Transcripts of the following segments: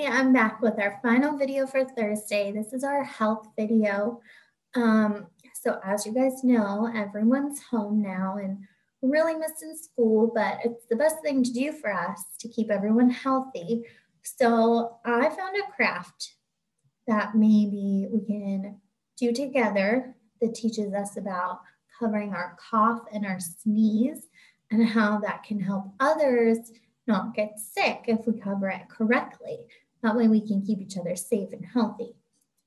Hi, I'm back with our final video for Thursday. This is our health video. So as you guys know, everyone's home now and really missing school, but it's the best thing to do for us to keep everyone healthy. So I found a craft that maybe we can do together that teaches us about covering our cough and our sneeze and how that can help others not get sick if we cover it correctly. That way we can keep each other safe and healthy.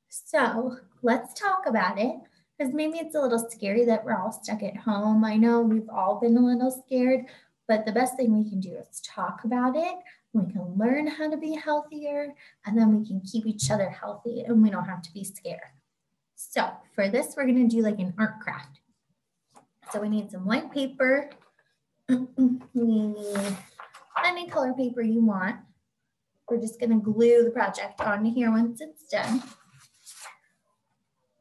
So let's talk about it, because maybe it's a little scary that we're all stuck at home. I know we've all been a little scared, but the best thing we can do is talk about it. We can learn how to be healthier, and then we can keep each other healthy and we don't have to be scared. So for this, we're gonna do like an art craft. So we need some white paper. We need any color paper you want. We're just gonna glue the project onto here once it's done.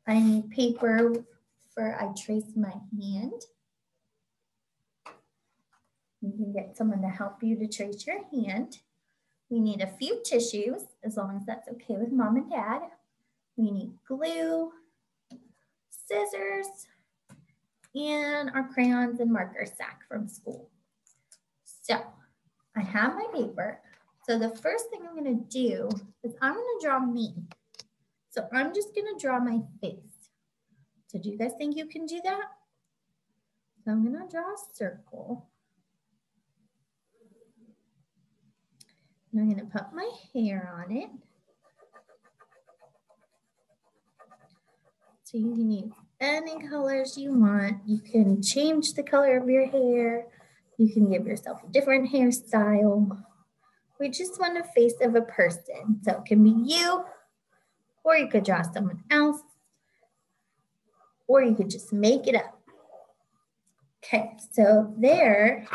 I need paper I trace my hand. You can get someone to help you to trace your hand. We need a few tissues, as long as that's okay with mom and dad. We need glue, scissors, and our crayons and marker sack from school. So I have my paper. So the first thing I'm gonna do is I'm gonna draw me. So I'm just gonna draw my face. So do you guys think you can do that? So I'm gonna draw a circle. And I'm gonna put my hair on it. So you can use any colors you want. You can change the color of your hair. You can give yourself a different hairstyle. We just want a face of a person. So it can be you, or you could draw someone else, or you could just make it up. Okay, so there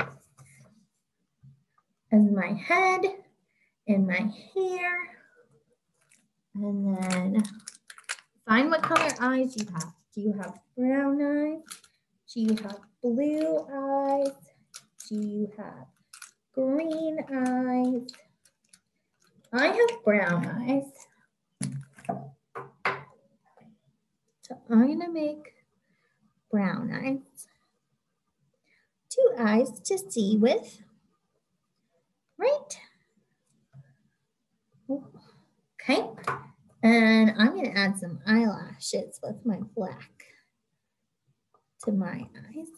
is my head and my hair. And then find what color eyes you have. Do you have brown eyes? Do you have blue eyes? Do you have green eyes? I have brown eyes. So I'm gonna make brown eyes. 2 eyes to see with, right? Okay, and I'm gonna add some eyelashes with my black to my eyes.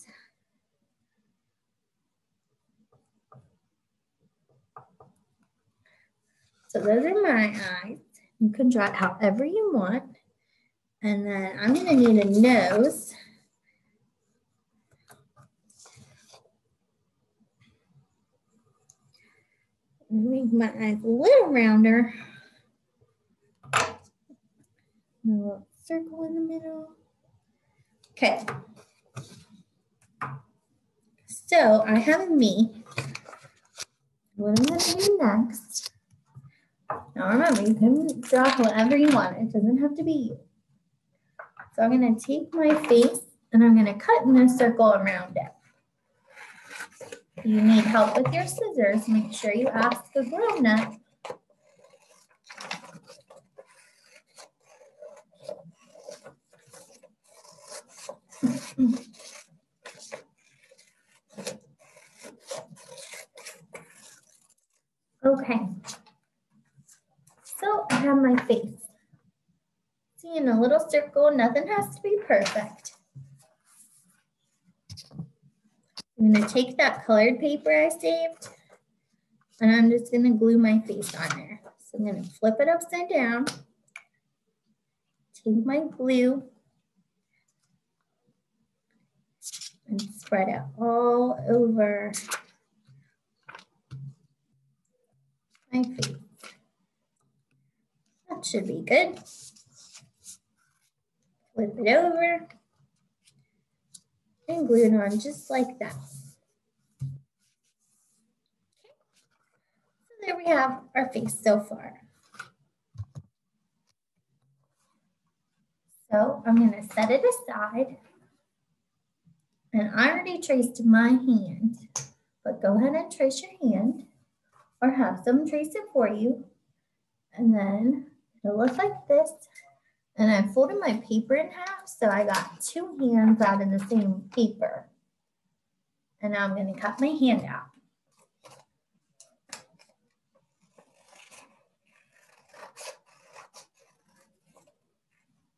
So those are my eyes. You can draw it however you want. And then I'm gonna need a nose. Make my eyes a little rounder. A little circle in the middle. Okay. So I have me. What I'm gonna do next. Now remember, you can draw whatever you want. It doesn't have to be you. So I'm gonna take my face and I'm gonna cut in a circle around it. If you need help with your scissors, make sure you ask a grown-up. Okay, so I have my face. See, in a little circle, nothing has to be perfect. I'm gonna take that colored paper I saved and I'm just gonna glue my face on there. So I'm gonna flip it upside down, take my glue and spread it all over my face. That should be good. Flip it over and glue it on just like that. So there we have our face so far. So I'm gonna set it aside. And I already traced my hand, but go ahead and trace your hand or have someone trace it for you. And then it'll look like this. And I folded my paper in half, so I got 2 hands out of the same paper. And now I'm going to cut my hand out.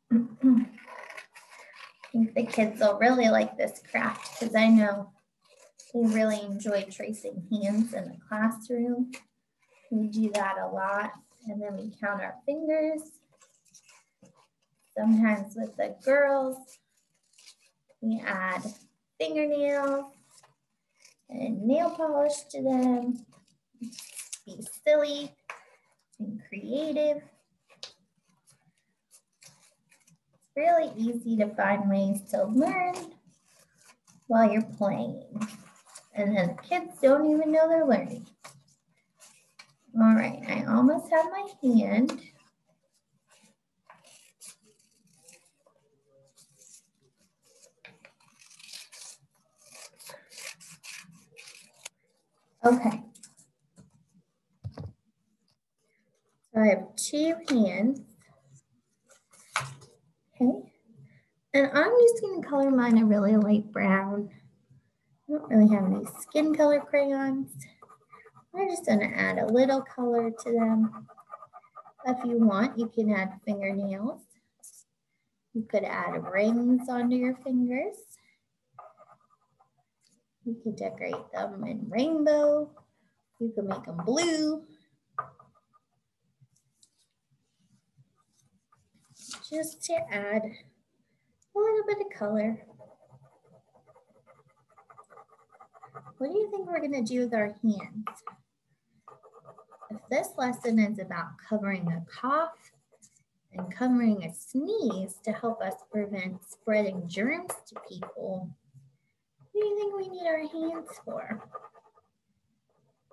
I think the kids will really like this craft because I know they really enjoy tracing hands in the classroom. We do that a lot. And then we count our fingers. Sometimes with the girls, we add fingernails and nail polish to them. Be silly and creative. It's really easy to find ways to learn while you're playing. And then the kids don't even know they're learning. All right, I almost have my hand. Okay. So I have 2 hands. Okay. And I'm just going to color mine a really light brown. I don't really have any skin color crayons. I'm just going to add a little color to them. If you want, you can add fingernails. You could add rings onto your fingers. You could decorate them in rainbow. You could make them blue. Just to add a little bit of color. What do you think we're going to do with our hands? If this lesson is about covering a cough and covering a sneeze to help us prevent spreading germs to people, what do you think we need our hands for?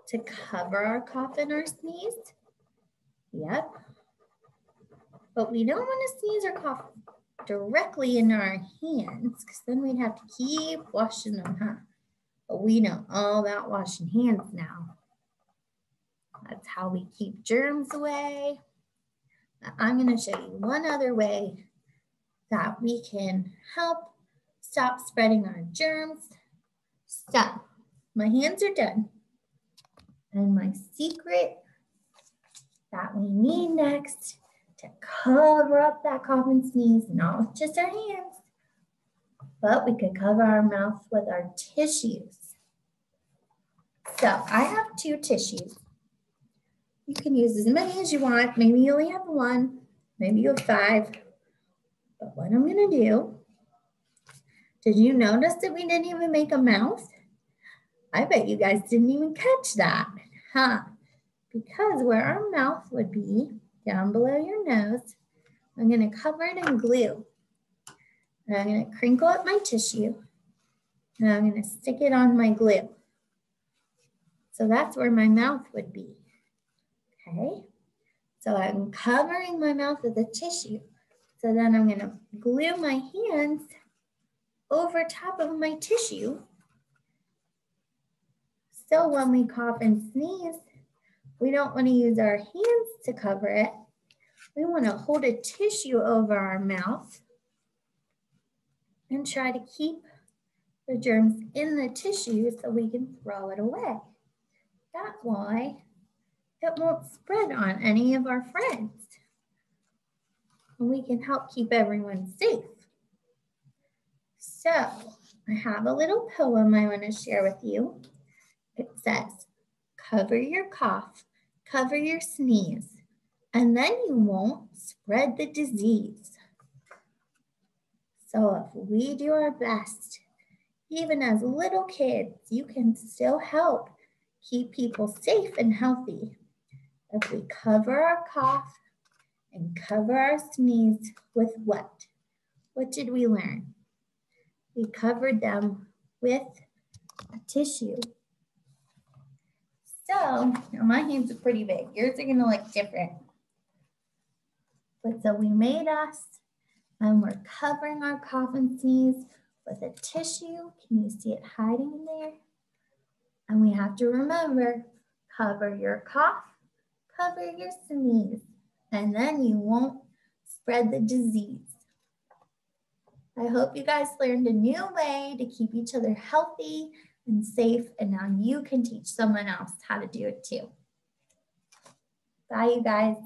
To cover our cough and our sneeze? Yep. But we don't want to sneeze or cough directly in our hands because then we'd have to keep washing them, huh? But we know all about washing hands now. That's how we keep germs away. I'm going to show you one other way that we can help stop spreading our germs. So my hands are done. And my secret that we need next to cover up that cough and sneeze, not with just our hands, but we could cover our mouth with our tissues. So I have 2 tissues. You can use as many as you want. Maybe you only have 1, maybe you have 5. But what I'm gonna do, did you notice that we didn't even make a mouth? I bet you guys didn't even catch that, huh? Because where our mouth would be, down below your nose, I'm gonna cover it in glue. And I'm gonna crinkle up my tissue and I'm gonna stick it on my glue. So that's where my mouth would be, okay? So I'm covering my mouth with a tissue. So then I'm gonna glue my hands over top of my tissue. So when we cough and sneeze, we don't wanna use our hands to cover it. We wanna hold a tissue over our mouth and try to keep the germs in the tissue so we can throw it away. That way, it won't spread on any of our friends. And we can help keep everyone safe. So I have a little poem I want to share with you. It says, cover your cough, cover your sneeze, and then you won't spread the disease. So if we do our best, even as little kids, you can still help keep people safe and healthy. If we cover our cough and cover our sneeze with what? What did we learn? We covered them with a tissue. So, now my hands are pretty big. Yours are gonna look different. But so we made us, and we're covering our cough and sneeze with a tissue. Can you see it hiding in there? And we have to remember, cover your cough, cover your sneeze. and then you won't spread the disease. I hope you guys learned a new way to keep each other healthy and safe, and now you can teach someone else how to do it too. Bye, you guys.